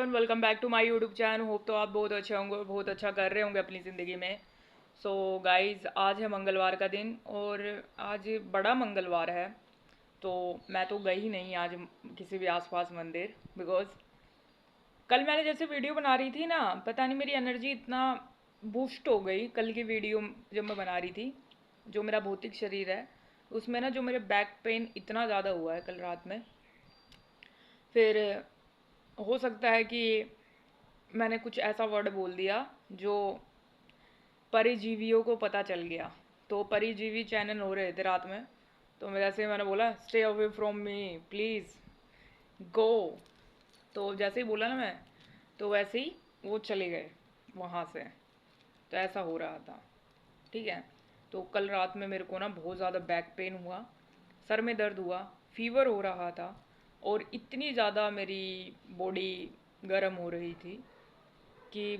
Everyone, welcome back to my YouTube channel. Hope तो आप बहुत अच्छे होंगे, बहुत अच्छा कर रहे होंगे अपनी ज़िंदगी में। सो गाइस, आज है मंगलवार का दिन और आज बड़ा मंगलवार है। तो मैं तो गई ही नहीं आज किसी भी आसपास मंदिर, बिकॉज कल मैंने जैसे वीडियो बना रही थी ना, पता नहीं मेरी एनर्जी इतना बूस्ट हो गई। कल की वीडियो जब मैं बना रही थी, जो मेरा भौतिक शरीर है उसमें ना, जो मेरे बैक पेन इतना ज़्यादा हुआ है कल रात में। फिर हो सकता है कि मैंने कुछ ऐसा वर्ड बोल दिया जो परिजीवियों को पता चल गया। तो परिजीवी चैनल हो रहे थे रात में, तो मैं जैसे ही मैंने बोला stay away from me please go, तो जैसे ही बोला ना मैं, तो वैसे ही वो चले गए वहाँ से। तो ऐसा हो रहा था, ठीक है। तो कल रात में मेरे को ना बहुत ज़्यादा बैक पेन हुआ, सर में दर्द हुआ, फीवर हो रहा था और इतनी ज़्यादा मेरी बॉडी गर्म हो रही थी कि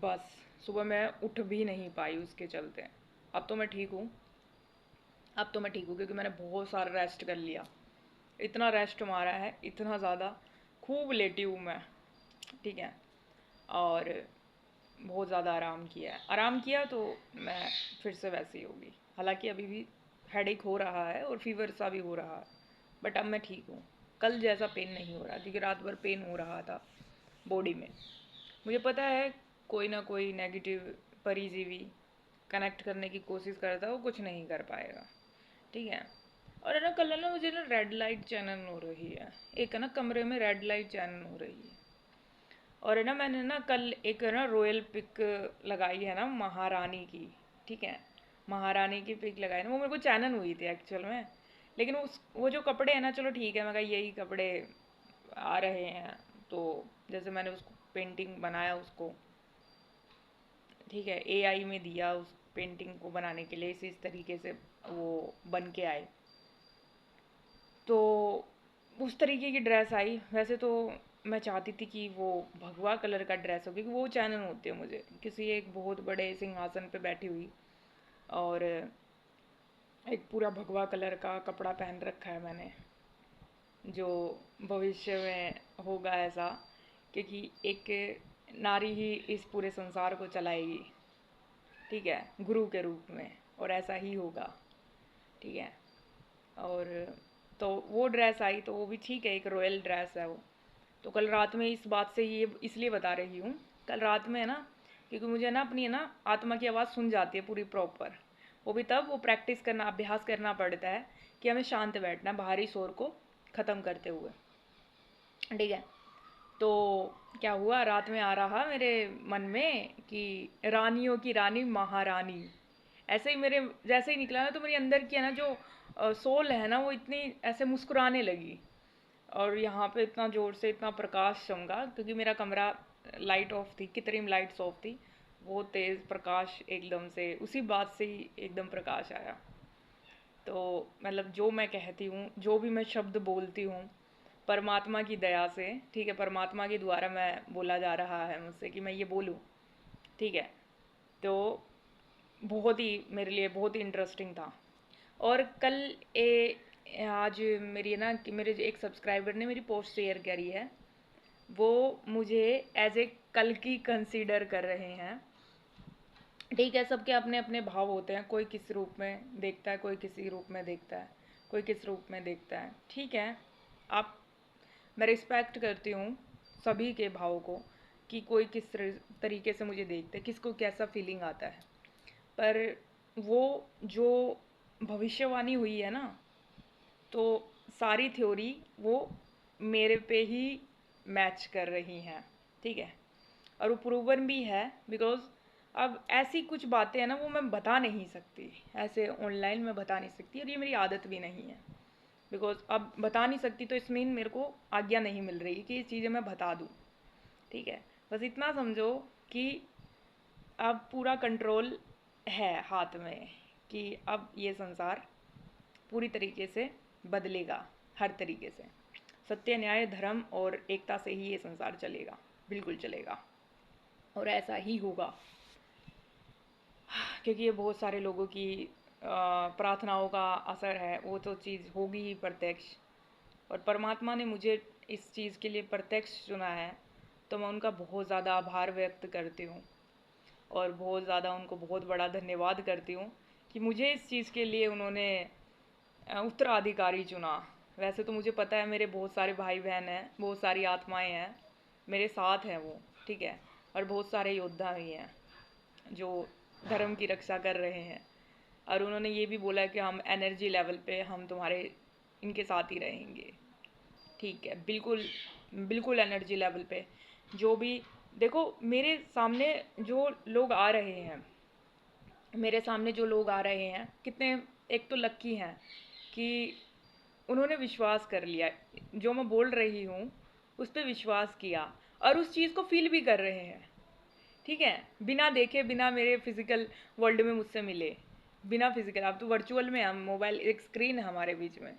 बस सुबह मैं उठ भी नहीं पाई उसके चलते। अब तो मैं ठीक हूँ, अब तो मैं ठीक हूँ क्योंकि मैंने बहुत सारा रेस्ट कर लिया। इतना रेस्ट मारा है, इतना ज़्यादा, खूब लेटी हूँ मैं, ठीक है। और बहुत ज़्यादा आराम किया है, आराम किया तो मैं फिर से वैसी होगी। हालांकि अभी भी हेडेक हो रहा है और फीवर सा भी हो रहा है, बट अब मैं ठीक हूँ। कल जैसा पेन नहीं हो रहा क्योंकि रात भर पेन हो रहा था बॉडी में। मुझे पता है कोई ना कोई नेगेटिव परिजीवी कनेक्ट करने की कोशिश करता है, वो कुछ नहीं कर पाएगा, ठीक है। और है ना, कल है ना मुझे ना रेड लाइट चैनल हो रही है, एक है ना कमरे में रेड लाइट चैनल हो रही है। और है ना, मैंने ना कल एक है ना रॉयल पिक लगाई है ना महारानी की, ठीक है। महारानी की पिक लगाई ना, वो मेरे को चैनल हुई थी एक्चुअल में। लेकिन उस वो जो कपड़े हैं ना, चलो ठीक है, मैं कहा यही कपड़े आ रहे हैं, तो जैसे मैंने उसको पेंटिंग बनाया उसको, ठीक है, एआई में दिया उस पेंटिंग को बनाने के लिए, इस तरीके से वो बन के आए। तो उस तरीके की ड्रेस आई। वैसे तो मैं चाहती थी कि वो भगवा कलर का ड्रेस हो, क्योंकि वो चैनल होते हैं मुझे किसी एक बहुत बड़े सिंहासन पे बैठी हुई, और एक पूरा भगवा कलर का कपड़ा पहन रखा है मैंने, जो भविष्य में होगा ऐसा, क्योंकि एक नारी ही इस पूरे संसार को चलाएगी, ठीक है, गुरु के रूप में, और ऐसा ही होगा, ठीक है। और तो वो ड्रेस आई, तो वो भी ठीक है, एक रॉयल ड्रेस है वो। तो कल रात में इस बात से ये इसलिए बता रही हूँ, कल रात में है ना, क्योंकि मुझे ना अपनी है ना आत्मा की आवाज़ सुन जाती है पूरी प्रॉपर। वो भी तब वो प्रैक्टिस करना, अभ्यास करना पड़ता है कि हमें शांत बैठना है बाहरी शोर को ख़त्म करते हुए, ठीक है। तो क्या हुआ, रात में आ रहा मेरे मन में कि रानियों की रानी महारानी, ऐसे ही मेरे जैसे ही निकला ना, तो मेरी अंदर की है ना जो सोल है ना, वो इतनी ऐसे मुस्कुराने लगी। और यहाँ पे इतना ज़ोर से इतना प्रकाश चमका, क्योंकि मेरा कमरा लाइट ऑफ थी, कितनी लाइट्स ऑफ थी, वो तेज़ प्रकाश एकदम से उसी बात से ही एकदम प्रकाश आया। तो मतलब जो मैं कहती हूँ, जो भी मैं शब्द बोलती हूँ, परमात्मा की दया से, ठीक है, परमात्मा के द्वारा मैं बोला जा रहा है मुझसे कि मैं ये बोलूँ, ठीक है। तो बहुत ही मेरे लिए बहुत ही इंटरेस्टिंग था। और कल आज मेरी ना कि मेरे एक सब्सक्राइबर ने मेरी पोस्ट शेयर करी है, वो मुझे एज ए कल की कंसीडर कर रहे हैं, ठीक है। सबके अपने अपने भाव होते हैं, कोई किस रूप में देखता है, कोई किसी रूप में देखता है, कोई किस रूप में देखता है, ठीक है। आप मैं रिस्पेक्ट करती हूँ सभी के भाव को, कि कोई किस तरीके से मुझे देखते हैं, किसको कैसा फीलिंग आता है। पर वो जो भविष्यवाणी हुई है ना, तो सारी थ्योरी वो मेरे पे ही मैच कर रही हैं, ठीक है। और वो प्रूवन भी है, बिकॉज अब ऐसी कुछ बातें हैं ना, वो मैं बता नहीं सकती, ऐसे ऑनलाइन में बता नहीं सकती, और ये मेरी आदत भी नहीं है। बिकॉज अब बता नहीं सकती तो इस मीन मेरे को आज्ञा नहीं मिल रही कि ये चीज़ें मैं बता दूँ, ठीक है। बस इतना समझो कि अब पूरा कंट्रोल है हाथ में, कि अब ये संसार पूरी तरीके से बदलेगा, हर तरीके से सत्य न्याय धर्म और एकता से ही ये संसार चलेगा, बिल्कुल चलेगा, और ऐसा ही होगा। क्योंकि ये बहुत सारे लोगों की प्रार्थनाओं का असर है, वो तो चीज़ होगी ही प्रत्यक्ष। और परमात्मा ने मुझे इस चीज़ के लिए प्रत्यक्ष चुना है, तो मैं उनका बहुत ज़्यादा आभार व्यक्त करती हूँ और बहुत ज़्यादा उनको बहुत बड़ा धन्यवाद करती हूँ कि मुझे इस चीज़ के लिए उन्होंने उत्तराधिकारी चुना। वैसे तो मुझे पता है मेरे बहुत सारे भाई बहन हैं, बहुत सारी आत्माएं हैं मेरे साथ हैं वो, ठीक है, और बहुत सारे योद्धा भी हैं जो धर्म की रक्षा कर रहे हैं। और उन्होंने ये भी बोला कि हम एनर्जी लेवल पे हम तुम्हारे इनके साथ ही रहेंगे, ठीक है, बिल्कुल बिल्कुल एनर्जी लेवल पे। जो भी देखो मेरे सामने जो लोग आ रहे हैं, मेरे सामने जो लोग आ रहे हैं कितने एक तो लक्की हैं कि उन्होंने विश्वास कर लिया, जो मैं बोल रही हूँ उस पर विश्वास किया और उस चीज़ को फील भी कर रहे हैं, ठीक है, बिना देखे, बिना मेरे फिजिकल वर्ल्ड में मुझसे मिले, बिना फिजिकल, अब तो वर्चुअल में हम मोबाइल एक स्क्रीन है हमारे बीच में,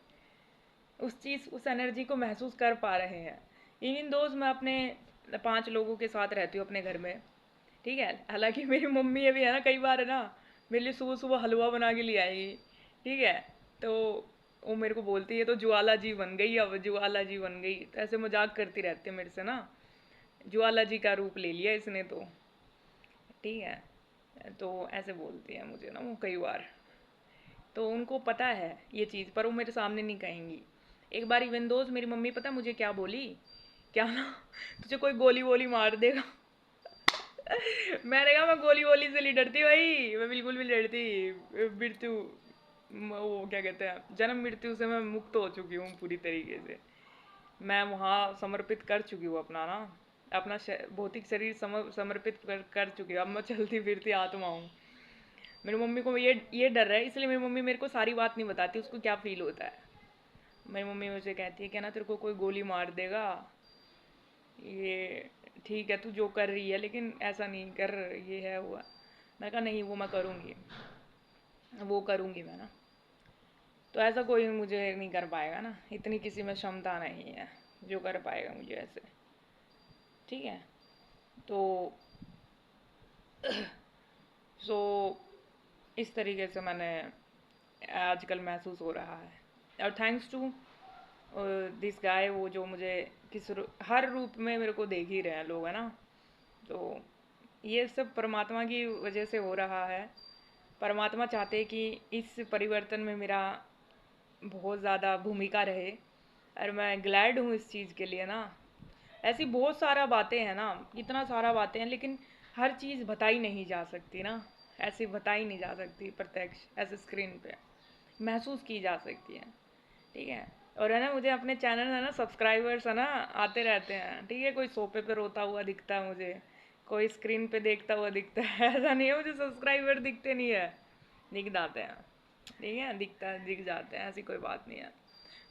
उस चीज़ उस एनर्जी को महसूस कर पा रहे हैं। इवन दोस्त मैं अपने 5 लोगों के साथ रहती हूँ अपने घर में, ठीक है, हालांकि मेरी मम्मी अभी है ना, कई बार है ना मेरे लिए सुबह सुबह हलवा बना के ले आएगी, ठीक है, तो वो मेरे को बोलती है तो ज्वाला जी बन गई, अब ज्वाला जी बन गई, तो ऐसे मजाक करती रहती है मेरे से ना, ज्वाला जी का रूप ले लिया इसने तो, ठीक है, तो ऐसे बोलती है मुझे ना वो कई बार। तो उनको पता है ये चीज़, पर वो मेरे सामने नहीं कहेंगी। एक बार इवन दोस्त मेरी मम्मी पता मुझे क्या बोली, क्या ना तुझे कोई गोली वोली मार देगा। मैंने कहा मैं गोली वोली से नहीं डरती भाई, मैं बिल्कुल भी नहीं डरती, मृत्यु वो क्या कहते हैं जन्म मृत्यु से मैं मुक्त हो चुकी हूँ पूरी तरीके से। मैं वहाँ समर्पित कर चुकी हूँ अपना ना, अपना भौतिक शरीर समर्पित कर चुकी हूँ, अब मैं चलती फिरती आत्मा हूँ। मेरी मम्मी को ये डर है, इसलिए मेरी मम्मी मेरे को सारी बात नहीं बताती उसको क्या फील होता है। मेरी मम्मी मुझे कहती है कि ना तेरे को कोई गोली मार देगा, ये ठीक है तू जो कर रही है लेकिन ऐसा नहीं कर, ये है हुआ। मैं कहा नहीं वो मैं करूँगी, वो करूँगी मैं ना। तो ऐसा कोई मुझे नहीं कर पाएगा ना, इतनी किसी में क्षमता नहीं है जो कर पाएगा मुझे ऐसे, ठीक है। तो सो इस तरीके से मैंने आजकल महसूस हो रहा है, और थैंक्स टू दिस गाय, वो जो मुझे हर रूप में मेरे को देख ही रहे हैं लोग, है ना। तो ये सब परमात्मा की वजह से हो रहा है। परमात्मा चाहते कि इस परिवर्तन में मेरा बहुत ज़्यादा भूमिका रहे, और मैं ग्लैड हूँ इस चीज़ के लिए ना। ऐसी बहुत सारा बातें हैं ना, इतना सारा बातें हैं, लेकिन हर चीज़ बताई नहीं जा सकती ना, ऐसे बताई नहीं जा सकती प्रत्यक्ष, ऐसे स्क्रीन पे महसूस की जा सकती है, ठीक है। और है ना मुझे अपने चैनल है ना सब्सक्राइबर्स है ना आते रहते हैं, ठीक है, कोई सोफे पे रोता हुआ दिखता है मुझे, कोई स्क्रीन पे देखता हुआ दिखता है, ऐसा नहीं है मुझे सब्सक्राइबर दिखते नहीं है, दिख जाते हैं, ठीक है, दिख जाते हैं, ऐसी कोई बात नहीं है।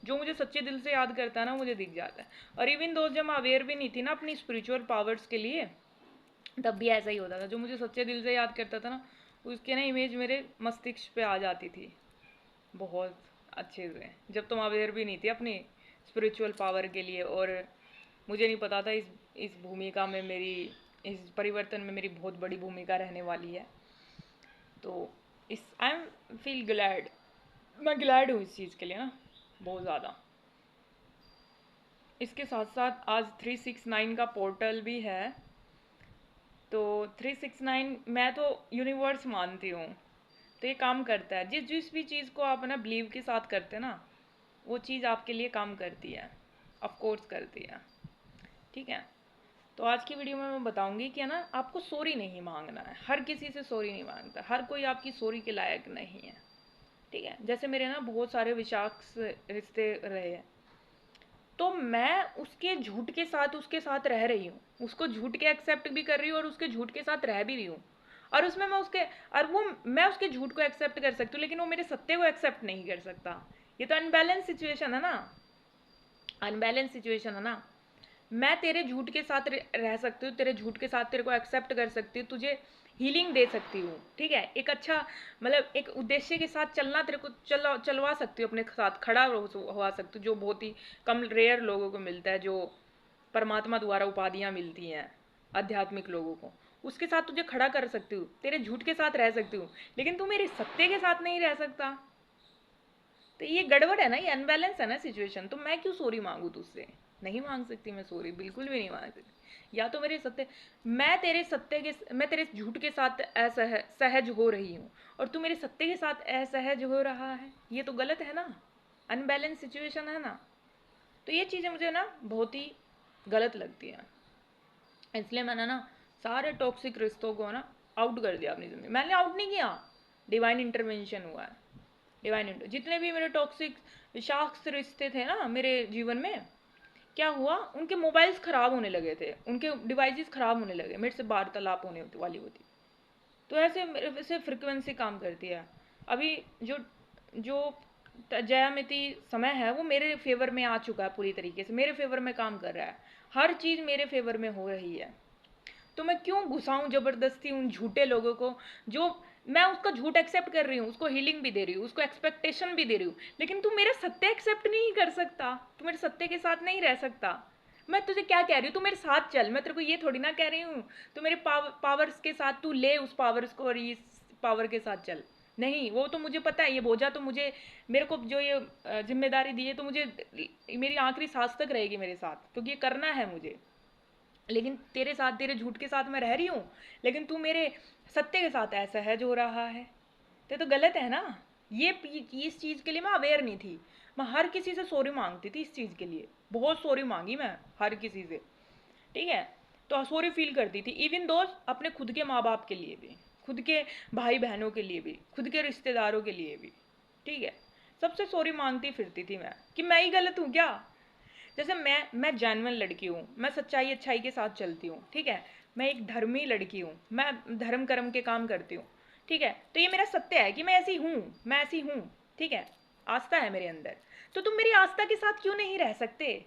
जो मुझे सच्चे दिल से याद करता है ना मुझे दिख जाता है। और इवन दोस्त जब मैं अवेयर भी नहीं थी ना अपनी स्पिरिचुअल पावर्स के लिए, तब भी ऐसा ही होता था, जो मुझे सच्चे दिल से याद करता था ना उसके ना इमेज मेरे मस्तिष्क पे आ जाती थी बहुत अच्छे से, जब तुम अवेयर भी नहीं थी अपनी स्पिरिचुअल पावर के लिए। और मुझे नहीं पता था इस भूमिका में मेरी, इस परिवर्तन में मेरी बहुत बड़ी भूमिका रहने वाली है। तो इस आई एम फील ग्लैड, मैं ग्लैड हूँ इस चीज़ के लिए ना बहुत ज़्यादा। इसके साथ साथ आज 369 का पोर्टल भी है, तो 369 मैं तो यूनिवर्स मानती हूँ, तो ये काम करता है, जिस जिस भी चीज़ को आप ना बिलीव के साथ करते हैं ना वो चीज़ आपके लिए काम करती है, ऑफ कोर्स करती है, ठीक है। तो आज की वीडियो में मैं बताऊंगी कि है ना आपको सॉरी नहीं मांगना है, हर किसी से सॉरी नहीं मांगता, हर कोई आपकी सॉरी के लायक नहीं है, ठीक है। जैसे मेरे ना बहुत सारे विषाक्त रिश्ते रहे हैं, तो मैं उसके झूठ के साथ उसके साथ रह रही हूँ, उसको झूठ के एक्सेप्ट भी कर रही हूँ और उसके झूठ के साथ रह भी रही हूँ, और उसमें मैं उसके, और वो मैं उसके झूठ को एक्सेप्ट कर सकती हूँ लेकिन वो मेरे सत्य को एक्सेप्ट नहीं कर सकता। ये तो अनबैलेंस सिचुएशन है ना, अनबैलेंस सिचुएशन है ना। मैं तेरे झूठ के साथ रह सकती हूँ, तेरे झूठ के साथ तेरे को एक्सेप्ट कर सकती हूँ, तुझे हीलिंग दे सकती हूँ, ठीक है, एक अच्छा मतलब एक उद्देश्य के साथ चलना तेरे को चलवा सकती हूँ, अपने साथ खड़ा हुआ सकती हूँ, जो बहुत ही कम रेयर लोगों को मिलता है, जो परमात्मा द्वारा उपाधियाँ मिलती हैं आध्यात्मिक लोगों को, उसके साथ तुझे खड़ा कर सकती हूँ, तेरे झूठ के साथ रह सकती हूँ, लेकिन तू मेरे सत्य के साथ नहीं रह सकता। तो ये गड़बड़ है ना, ये अनबैलेंस है ना सिचुएशन, तो मैं क्यों सॉरी मांगू तुझसे, नहीं मांग सकती मैं सॉरी, बिल्कुल भी नहीं मांग सकती। या तो मेरे सत्य, मैं तेरे झूठ के साथ सहज हो रही हूँ, और तू मेरे सत्य के साथ असहज हो रहा है, ये तो गलत है ना, अनबैलेंस सिचुएशन है ना। तो ये चीज़ें मुझे ना बहुत ही गलत लगती हैं, इसलिए मैंने ना सारे टॉक्सिक रिश्तों को ना आउट कर दिया अपनी ज़िंदगी। मैंने आउट नहीं किया, डिवाइन इंटरवेंशन हुआ है। जितने भी मेरे टॉक्सिक विषाक्त रिश्ते थे ना मेरे जीवन में, क्या हुआ, उनके मोबाइल्स ख़राब होने लगे थे, उनके डिवाइसेस ख़राब होने लगे, मेरे से वार्तालाप होने वाली होती। तो ऐसे मेरे से फ्रिक्वेंसी काम करती है। अभी जो जो जयामिति समय है वो मेरे फेवर में आ चुका है, पूरी तरीके से मेरे फेवर में काम कर रहा है, हर चीज़ मेरे फेवर में हो रही है। तो मैं क्यों घुसाऊं ज़बरदस्ती उन झूठे लोगों को, जो मैं उसका झूठ एक्सेप्ट कर रही हूँ, उसको हीलिंग भी दे रही हूँ, उसको एक्सपेक्टेशन भी दे रही हूँ, लेकिन तू मेरा सत्य एक्सेप्ट नहीं कर सकता, तू मेरे सत्य के साथ नहीं रह सकता। मैं तुझे क्या कह रही हूँ, तू मेरे साथ चल, मैं तेरे को ये थोड़ी ना कह रही हूँ तू मेरे पावर्स के साथ तू ले उस पावर्स को और इस पावर के साथ चल। नहीं, वो तो मुझे पता है, ये बोझा तो मुझे, मेरे को जो ये जिम्मेदारी दी है तो मुझे मेरी आखिरी सांस तक रहेगी मेरे साथ, क्योंकि ये करना है मुझे। लेकिन तेरे साथ, तेरे झूठ के साथ मैं रह रही हूँ, लेकिन तू मेरे सत्य के साथ ऐसा है जो हो रहा है, तो गलत है ना। ये इस चीज़ के लिए मैं अवेयर नहीं थी। मैं हर किसी से सॉरी मांगती थी, इस चीज़ के लिए बहुत सॉरी मांगी मैं हर किसी से, ठीक है। तो सॉरी फील करती थी, इवन दोस्त अपने खुद के माँ बाप के लिए भी, खुद के भाई बहनों के लिए भी, खुद के रिश्तेदारों के लिए भी, ठीक है। सबसे सॉरी मांगती फिरती थी मैं, कि मैं ही गलत हूँ क्या। जैसे मैं जेन्युइन लड़की हूँ, मैं सच्चाई अच्छाई के साथ चलती हूँ, ठीक है। मैं एक धर्मी लड़की हूँ, मैं धर्म कर्म के काम करती हूँ, ठीक है। तो ये मेरा सत्य है कि मैं ऐसी हूँ, मैं ऐसी हूँ, ठीक है। आस्था है मेरे अंदर, तो तुम मेरी आस्था के साथ क्यों नहीं रह सकते।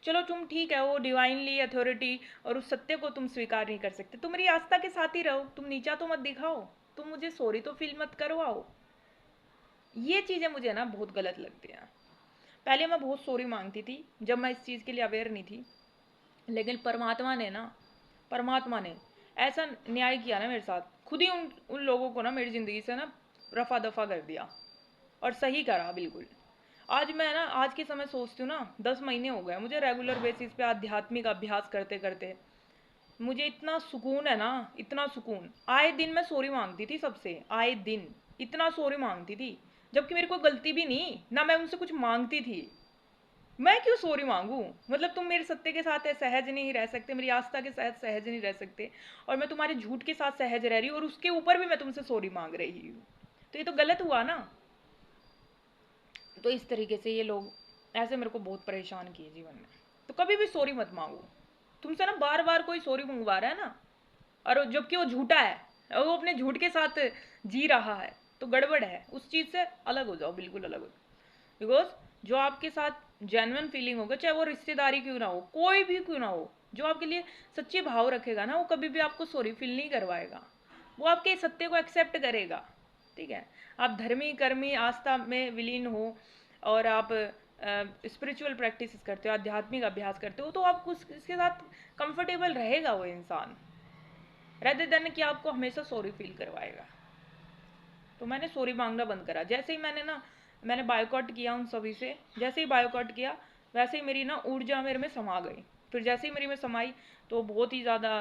चलो तुम ठीक है, वो डिवाइनली अथॉरिटी और उस सत्य को तुम स्वीकार नहीं कर सकते, तुम मेरी आस्था के साथ ही रहो, तुम नीचा तो मत दिखाओ, तुम मुझे सॉरी तो फील मत करवाओ। ये चीज़ें मुझे ना बहुत गलत लगती हैं। पहले मैं बहुत सॉरी मांगती थी जब मैं इस चीज़ के लिए अवेयर नहीं थी, लेकिन परमात्मा ने ऐसा न्याय किया ना मेरे साथ, खुद ही उन उन लोगों को ना मेरी ज़िंदगी से ना रफा दफा कर दिया, और सही करा बिल्कुल। आज मैं ना, आज के समय सोचती हूँ ना, 10 महीने हो गए मुझे रेगुलर बेसिस पे आध्यात्मिक अभ्यास करते करते, मुझे इतना सुकून है ना, इतना सुकून। आए दिन मैं सॉरी मांगती थी सबसे, आए दिन इतना सॉरी मांगती थी, जबकि मेरी कोई गलती भी नहीं ना, मैं उनसे कुछ मांगती थी। मैं क्यों सॉरी मांगू, मतलब तुम मेरे सत्य के साथ सहज नहीं रह सकते, मेरी आस्था के साथ सहज नहीं रह सकते, और मैं तुम्हारे झूठ के साथ सहज रह रही हूँ, और उसके ऊपर भी मैं तुमसे सॉरी मांग रही हूँ, तो ये तो गलत हुआ ना। तो इस तरीके से ये लोग ऐसे मेरे को बहुत परेशान किए जीवन में। तो कभी भी सॉरी मत मांगो, तुमसे ना बार बार कोई सॉरी मंगवा रहा है ना, और जबकि वो झूठा है, और वो अपने झूठ के साथ जी रहा है, तो गड़बड़ है, उस चीज़ से अलग हो जाओ, बिल्कुल अलग हो जाओ। बिकॉज जो आपके साथ जेन्युइन फीलिंग होगा, चाहे वो रिश्तेदारी क्यों ना हो, कोई भी क्यों ना हो, जो आपके लिए सच्चे भाव रखेगा ना, वो कभी भी आपको सॉरी फील नहीं करवाएगा, वो आपके सत्य को एक्सेप्ट करेगा, ठीक है। आप धर्मी कर्मी आस्था में विलीन हो, और आप स्पिरिचुअल प्रैक्टिस करते हो, आध्यात्मिक अभ्यास करते हो, तो आपको इसके साथ कंफर्टेबल रहेगा वो इंसान, रेदर देन कि आपको हमेशा सॉरी फील करवाएगा। तो मैंने सॉरी मांगना बंद करा, जैसे ही मैंने बायोकॉट किया उन सभी से, जैसे ही बायोकॉट किया वैसे ही मेरी ना ऊर्जा मेरे में समा गई। फिर जैसे ही मेरी में समाई, तो बहुत ही ज़्यादा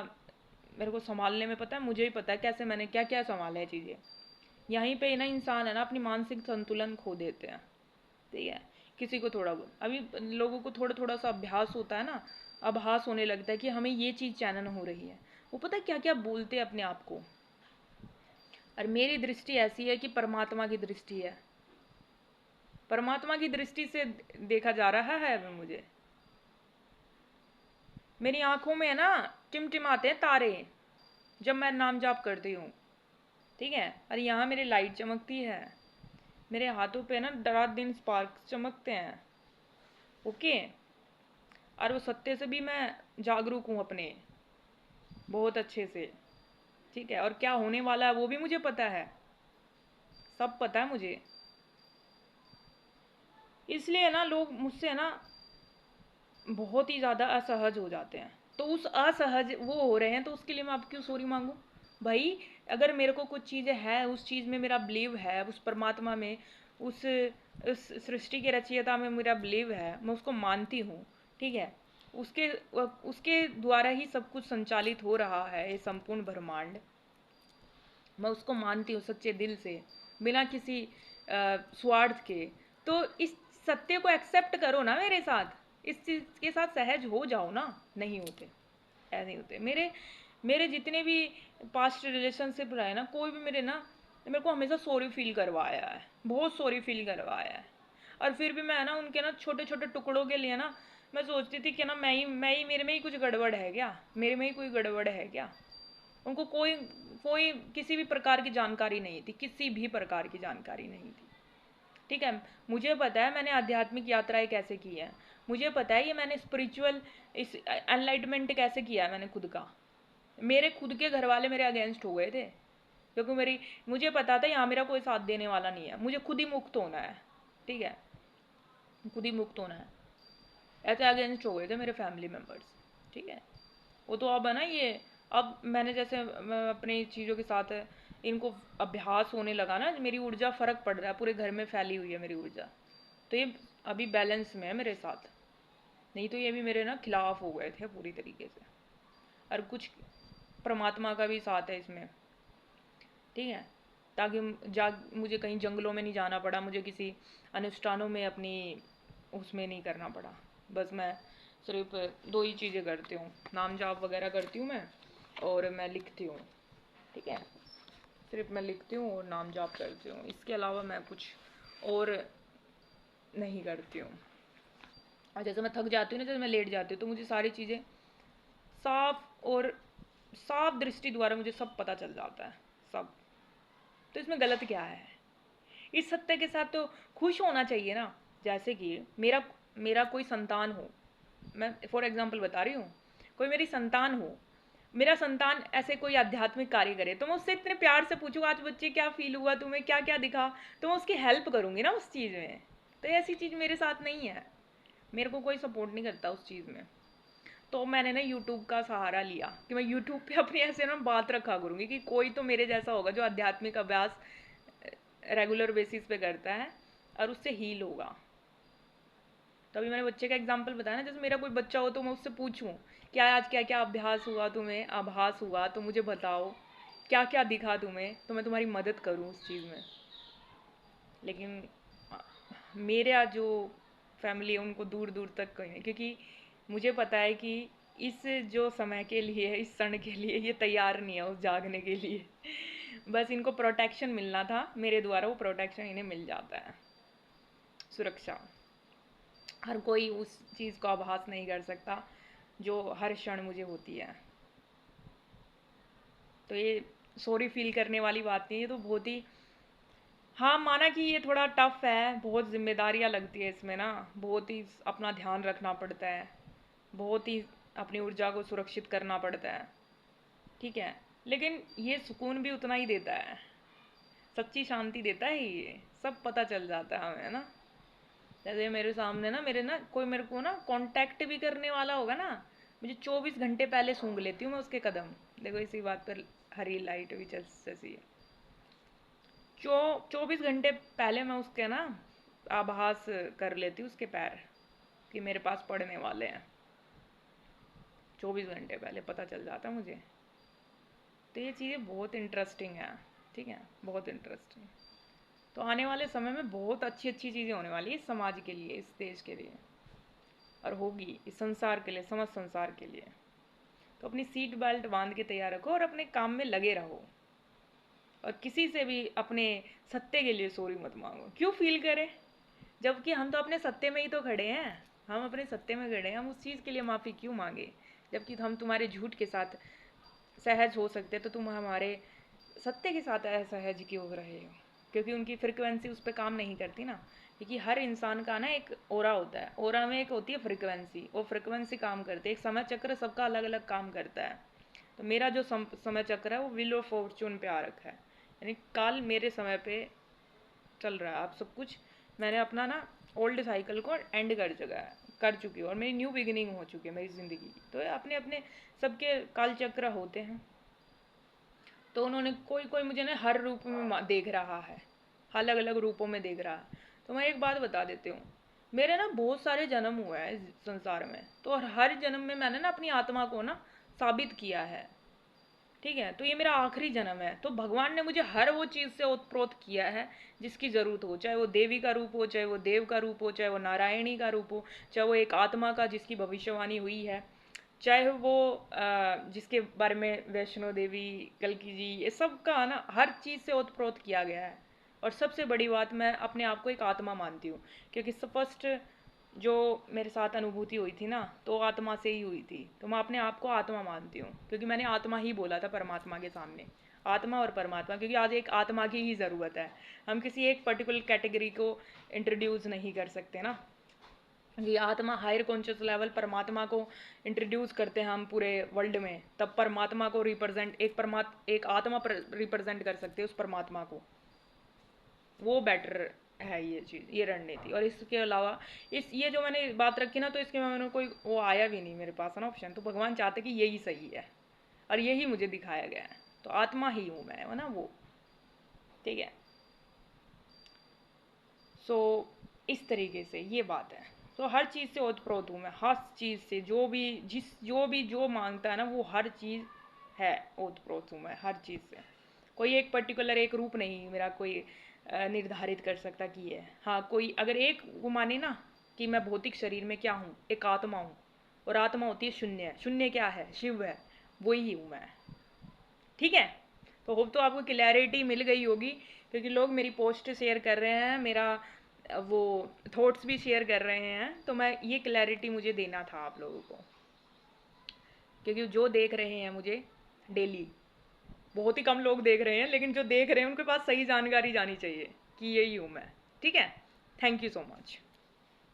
मेरे को संभालने में, पता है मुझे ही पता है कैसे मैंने क्या क्या संभाला है चीज़ें। यहीं पे ना इंसान है ना अपनी मानसिक संतुलन खो देते हैं, ठीक है। किसी को थोड़ा बहुत, अभी लोगों को थोड़ा थोड़ा सा अभ्यास होता है ना, आभास होने लगता है कि हमें ये चीज़ चैनल हो रही है, वो पता है क्या क्या बोलते हैं अपने आप को। और मेरी दृष्टि ऐसी है कि परमात्मा की दृष्टि है, परमात्मा की दृष्टि से देखा जा रहा है अभी मुझे। मेरी आंखों में है ना टिमटिमाते हैं तारे जब मैं नाम जाप करती हूँ, ठीक है। और यहाँ मेरी लाइट चमकती है, मेरे हाथों पे ना रात दिन स्पार्क चमकते हैं, ओके। और वो सत्य से भी मैं जागरूक हूँ अपने, बहुत अच्छे से, ठीक है। और क्या होने वाला है वो भी मुझे पता है, सब पता है मुझे। इसलिए ना लोग मुझसे ना बहुत ही ज़्यादा असहज हो जाते हैं, तो उस असहज वो हो रहे हैं, तो उसके लिए मैं अब क्यों सॉरी मांगू भाई। अगर मेरे को कुछ चीज़ें हैं, उस चीज़ में मेरा बिलीव है, उस परमात्मा में, उस सृष्टि के रचयिता में मेरा बिलीव है, मैं उसको मानती हूँ, ठीक है। उसके उसके द्वारा ही सब कुछ संचालित हो रहा है, ये संपूर्ण ब्रह्मांड। मैं उसको मानती हूँ सच्चे दिल से, बिना किसी स्वार्थ के। तो इस सत्य को एक्सेप्ट करो ना मेरे साथ, इस चीज़ के साथ सहज हो जाओ ना। नहीं होते, ऐसे नहीं होते। मेरे मेरे जितने भी पास्ट रिलेशनशिप रहे ना, कोई भी मेरे को हमेशा सॉरी फील करवाया है, बहुत सॉरी फील करवाया है। और फिर भी मैं ना उनके ना छोटे छोटे टुकड़ों के लिए ना मैं सोचती थी कि ना मैं ही मेरे में ही कुछ गड़बड़ है क्या, मेरे में ही कोई गड़बड़ है क्या। उनको कोई कोई किसी भी प्रकार की जानकारी नहीं थी, किसी भी प्रकार की जानकारी नहीं थी। ठीक है। मुझे पता है मैंने आध्यात्मिक यात्राएं कैसे की है, मुझे पता है ये मैंने स्पिरिचुअल इस एनलाइटमेंट कैसे किया है मैंने खुद का। मेरे खुद के घर वाले मेरे अगेंस्ट हो गए थे, क्योंकि मुझे पता था यहाँ मेरा कोई साथ देने वाला नहीं है, मुझे खुद ही मुक्त होना है। ठीक है, खुद ही मुक्त होना है। ऐसे अगेंस्ट हो गए थे मेरे फैमिली मेम्बर्स। ठीक है। वो तो अब है ना ये, अब मैंने जैसे अपनी चीज़ों के साथ इनको अभ्यास होने लगा ना, मेरी ऊर्जा फर्क पड़ रहा है, पूरे घर में फैली हुई है मेरी ऊर्जा। तो ये अभी बैलेंस में है मेरे साथ, नहीं तो ये भी मेरे ना खिलाफ हो गए थे पूरी तरीके से। और कुछ परमात्मा का भी साथ है इसमें। ठीक है। ताकि मुझे कहीं जंगलों में नहीं जाना पड़ा, मुझे किसी अनुष्ठानों में अपनी उसमें नहीं करना पड़ा। बस मैं सिर्फ दो ही चीज़ें करती हूँ, नाम जाप वगैरह करती हूँ मैं, और मैं लिखती हूँ। ठीक है। सिर्फ मैं लिखती हूँ और नाम जाप करती हूँ, इसके अलावा मैं कुछ और नहीं करती हूँ। और जैसे मैं थक जाती हूँ ना, जैसे मैं लेट जाती हूँ, तो मुझे सारी चीज़ें साफ और साफ दृष्टि द्वारा मुझे सब पता चल जाता है, सब। तो इसमें गलत क्या है? इस सत्य के साथ तो खुश होना चाहिए ना। जैसे कि मेरा मेरा कोई संतान हो, मैं फॉर एग्जांपल बता रही हूँ, कोई मेरी संतान हो, मेरा संतान ऐसे कोई आध्यात्मिक कार्य करे, तो मैं उससे इतने प्यार से पूछूँ आज बच्चे क्या फील हुआ तुम्हें, क्या क्या दिखा, तो मैं उसकी हेल्प करूँगी ना उस चीज़ में। तो ऐसी चीज़ मेरे साथ नहीं है, मेरे को कोई सपोर्ट नहीं करता उस चीज़ में। तो मैंने ना यूट्यूब का सहारा लिया कि मैं यूट्यूब पे अपनी ऐसे ना बात रखा करूँगी कि कोई तो मेरे जैसा होगा जो आध्यात्मिक अभ्यास रेगुलर बेसिस पे करता है और उससे हील होगा। तो अभी मैंने बच्चे का एग्जाम्पल बताया ना, जैसे मेरा कोई बच्चा हो तो मैं उससे पूछूं क्या आज क्या क्या अभ्यास हुआ तुम्हें, आभास हुआ तो मुझे बताओ, क्या क्या दिखा तुम्हें, तो मैं तुम्हारी मदद करूं उस चीज़ में। लेकिन मेरा जो फैमिली है उनको दूर दूर तक कहीं नहीं, क्योंकि मुझे पता है कि इस जो समय के लिए, इस क्षण के लिए ये तैयार नहीं है उस जागने के लिए। बस इनको प्रोटेक्शन मिलना था मेरे द्वारा, वो प्रोटेक्शन इन्हें मिल जाता है, सुरक्षा। हर कोई उस चीज़ को आभास नहीं कर सकता जो हर क्षण मुझे होती है। तो ये सॉरी फील करने वाली बात नहीं है, तो बहुत ही, हाँ माना कि ये थोड़ा टफ है, बहुत जिम्मेदारियाँ लगती है इसमें ना, बहुत ही अपना ध्यान रखना पड़ता है, बहुत ही अपनी ऊर्जा को सुरक्षित करना पड़ता है। ठीक है। लेकिन ये सुकून भी उतना ही देता है, सच्ची शांति देता है ये, सब पता चल जाता है हमें ना। जैसे मेरे सामने ना, कोई मेरे को ना कांटेक्ट भी करने वाला होगा ना, मुझे 24 घंटे पहले सूंघ लेती हूँ मैं उसके कदम। देखो इसी बात पर हरी लाइट भी चल जैसी है। 24 घंटे पहले मैं उसके ना आभास कर लेती हूँ उसके पैर कि मेरे पास पड़ने वाले हैं। 24 घंटे पहले पता चल जाता है मुझे। तो ये चीज़ें बहुत इंटरेस्टिंग है। ठीक है, बहुत इंटरेस्टिंग। तो आने वाले समय में बहुत अच्छी अच्छी चीज़ें होने वाली है इस समाज के लिए, इस देश के लिए, और होगी इस संसार के लिए, समस्त संसार के लिए। तो अपनी सीट बेल्ट बांध के तैयार रखो और अपने काम में लगे रहो, और किसी से भी अपने सत्य के लिए सॉरी मत मांगो। क्यों फील करें, जबकि हम तो अपने सत्य में ही तो खड़े हैं, हम अपने सत्य में खड़े हैं, हम उस चीज़ के लिए माफ़ी क्यों मांगे। जबकि हम तुम्हारे झूठ के साथ सहज हो सकते, तो तुम हमारे सत्य के साथ असहज क्यों रहे हो, क्योंकि उनकी फ्रिक्वेंसी उस पर काम नहीं करती ना। क्योंकि हर इंसान का ना एक ओरा होता है, ओरा में एक होती है फ्रिक्वेंसी, वो फ्रिक्वेंसी काम करती है, एक समय चक्र सबका अलग अलग काम करता है। तो मेरा जो समय चक्र है वो व्हील ऑफ फॉर्चून पे आ रखा है, यानी काल मेरे समय पे चल रहा है। आप सब कुछ मैंने अपना ना ओल्ड साइकिल को एंड कर चुकी हूँ, और मेरी न्यू बिगिनिंग हो चुकी है मेरी ज़िंदगी की। तो अपने अपने सबके काल चक्र होते हैं। तो उन्होंने कोई कोई मुझे ना हर रूप में देख रहा है, अलग अलग रूपों में देख रहा है। तो मैं एक बात बता देती हूँ, मेरे ना बहुत सारे जन्म हुए हैं इस संसार में, तो और हर जन्म में मैंने ना अपनी आत्मा को ना साबित किया है। ठीक है, तो ये मेरा आखिरी जन्म है, तो भगवान ने मुझे हर वो चीज़ से ओतप्रोत किया है जिसकी ज़रूरत हो, चाहे वो देवी का रूप हो, चाहे वो देव का रूप हो, चाहे वो नारायणी का रूप हो, चाहे वो एक आत्मा का जिसकी भविष्यवाणी हुई है, चाहे वो जिसके बारे में वैष्णो देवी, कल्कि जी, ये सब का ना हर चीज़ से ओतप्रोत किया गया है। और सबसे बड़ी बात, मैं अपने आप को एक आत्मा मानती हूँ, क्योंकि फर्स्ट जो मेरे साथ अनुभूति हुई थी ना, तो आत्मा से ही हुई थी, तो मैं अपने आप को आत्मा मानती हूँ, क्योंकि मैंने आत्मा ही बोला था परमात्मा के सामने। आत्मा और परमात्मा, क्योंकि आज एक आत्मा की ही ज़रूरत है। हम किसी एक पर्टिकुलर कैटेगरी को इंट्रोड्यूस नहीं कर सकते ना, कि आत्मा हायर कॉन्शियस लेवल परमात्मा को इंट्रोड्यूस करते हैं हम पूरे वर्ल्ड में, तब परमात्मा को रिप्रेजेंट एक आत्मा रिप्रेजेंट कर सकते हैं उस परमात्मा को। वो बेटर है ये चीज़, ये रणनीति। और इसके अलावा इस ये जो मैंने बात रखी ना, तो इसके में मैंने कोई वो आया भी नहीं मेरे पास ना ऑप्शन, तो भगवान चाहते कि यही सही है और यही मुझे दिखाया गया है, तो आत्मा ही हूँ मैं, है ना वो। ठीक है, सो इस तरीके से ये बात है। तो हर चीज़ से ओतप्रोत हूँ मैं, हर चीज़ से, जो मांगता है ना, वो हर चीज़ है, ओतप्रोत हूँ मैं हर चीज़ से। कोई एक पर्टिकुलर एक रूप नहीं मेरा कोई निर्धारित कर सकता कि ये है। हाँ, कोई अगर एक वो माने ना कि मैं भौतिक शरीर में क्या हूँ, एक आत्मा हूँ, और आत्मा होती है शून्य। शून्य क्या है? शिव है, वही हूँ मैं। ठीक है, तो होप तो आपको क्लैरिटी मिल गई होगी, क्योंकि लोग मेरी पोस्ट शेयर कर रहे हैं, मेरा वो थॉट्स भी शेयर कर रहे हैं, तो मैं ये क्लैरिटी मुझे देना था आप लोगों को, क्योंकि जो देख रहे हैं मुझे डेली, बहुत ही कम लोग देख रहे हैं, लेकिन जो देख रहे हैं उनके पास सही जानकारी जानी चाहिए कि यही हूँ मैं। ठीक है, थैंक यू सो मच।